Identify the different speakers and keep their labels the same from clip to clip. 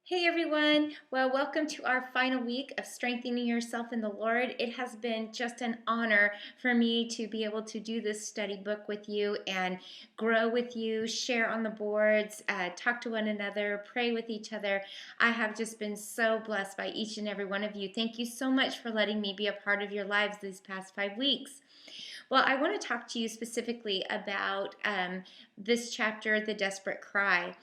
Speaker 1: Hey everyone! Well, welcome to our final week of strengthening yourself in the Lord. It has been just an honor for me to be able to do this study book with you and grow with you, share on the boards, talk to one another, pray with each other. I have just been so blessed by each and every one of you. Thank you so much for letting me be a part of your lives these past 5 weeks. Well, I want to talk to you specifically about this chapter, The Desperate Cry.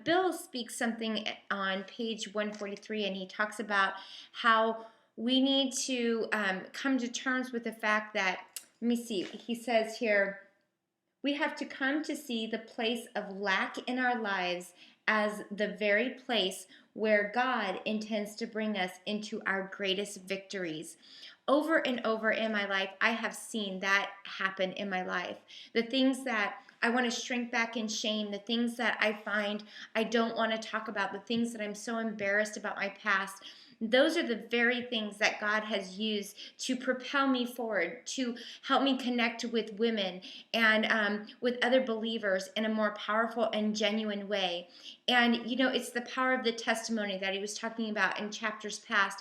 Speaker 1: Bill speaks something on page 143, and he talks about how we need to come to terms with the fact that, let me see, he says here, we have to come to see the place of lack in our lives as the very place where God intends to bring us into our greatest victories. Over and over in my life, I have seen that happen in my life. The things that I want to shrink back in shame, the things that I find I don't want to talk about, the things that I'm so embarrassed about my past, those are the very things that God has used to propel me forward, to help me connect with women and with other believers in a more powerful and genuine way. And, you know, it's the power of the testimony that he was talking about in chapters past.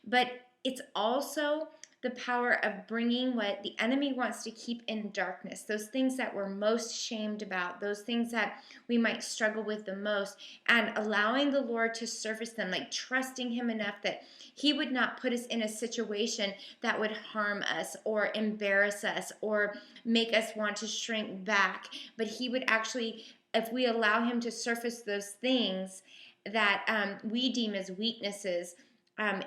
Speaker 1: But it's also the power of bringing what the enemy wants to keep in darkness, those things that we're most shamed about, those things that we might struggle with the most, and allowing the Lord to surface them, like trusting him enough that he would not put us in a situation that would harm us or embarrass us or make us want to shrink back, but he would actually, if we allow him to surface those things that we deem as weaknesses, and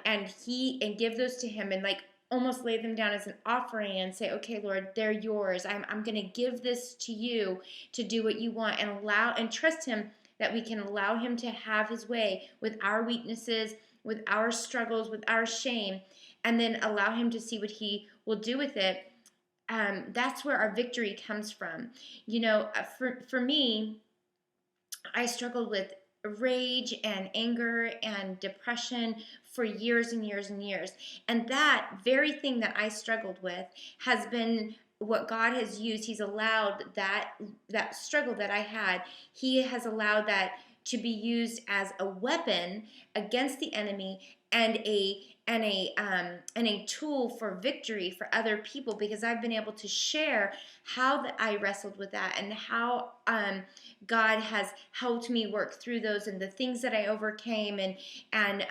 Speaker 1: give those to him and like almost lay them down as an offering and say, okay, Lord, they're yours. I'm going to give this to you to do what you want, and allow and trust him that we can allow him to have his way with our weaknesses, with our struggles, with our shame, and then allow him to see what he will do with it. That's where our victory comes from. You know, for me, I struggled with rage and anger and depression for years and years and years. And that very thing that I struggled with has been what God has used. He's allowed that struggle that I had, he has allowed that to be used as a weapon against the enemy and a tool for victory for other people, because I've been able to share how that I wrestled with that and how God has helped me work through those and the things that I overcame, and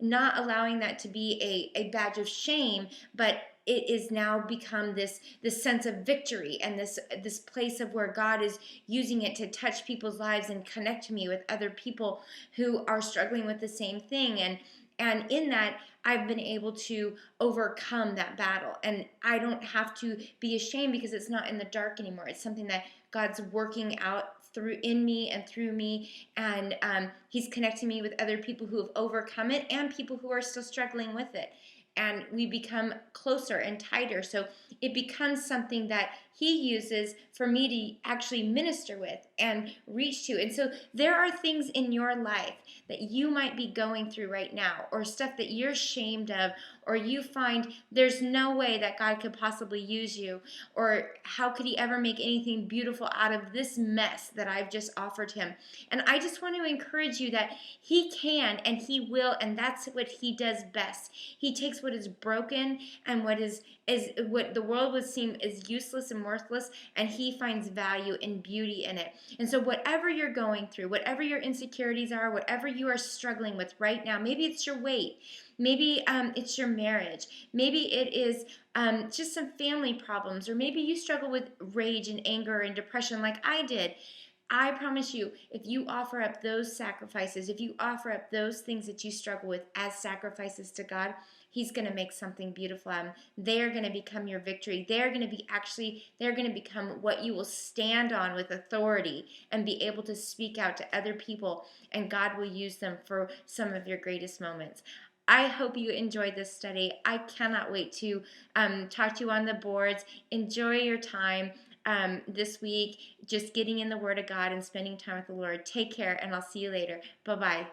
Speaker 1: not allowing that to be a badge of shame, but it is now become this sense of victory and this place of where God is using it to touch people's lives and connect me with other people who are struggling with the same thing. And in that, I've been able to overcome that battle. And I don't have to be ashamed because it's not in the dark anymore. It's something that God's working out through in me and through me. And he's connecting me with other people who have overcome it and people who are still struggling with it. And we become closer and tighter. So it becomes something that he uses for me to actually minister with and reach to. And so there are things in your life that you might be going through right now, or stuff that you're ashamed of, or you find there's no way that God could possibly use you, or how could he ever make anything beautiful out of this mess that I've just offered him. And I just want to encourage you that he can and he will, and that's what he does best. He takes what is broken and what is what the world would seem is useless and worthless, and he finds value and beauty in it. And so whatever you're going through, whatever your insecurities are, whatever you are struggling with right now, maybe it's your weight, maybe it's your marriage, maybe it is just some family problems, or maybe you struggle with rage and anger and depression like I did. I promise you, if you offer up those sacrifices, if you offer up those things that you struggle with as sacrifices to God, he's going to make something beautiful out of them. They're going to become your victory. They're going to become what you will stand on with authority and be able to speak out to other people, and God will use them for some of your greatest moments. I hope you enjoyed this study. I cannot wait to talk to you on the boards. Enjoy your time this week, just getting in the Word of God and spending time with the Lord. Take care, and I'll see you later. Bye-bye.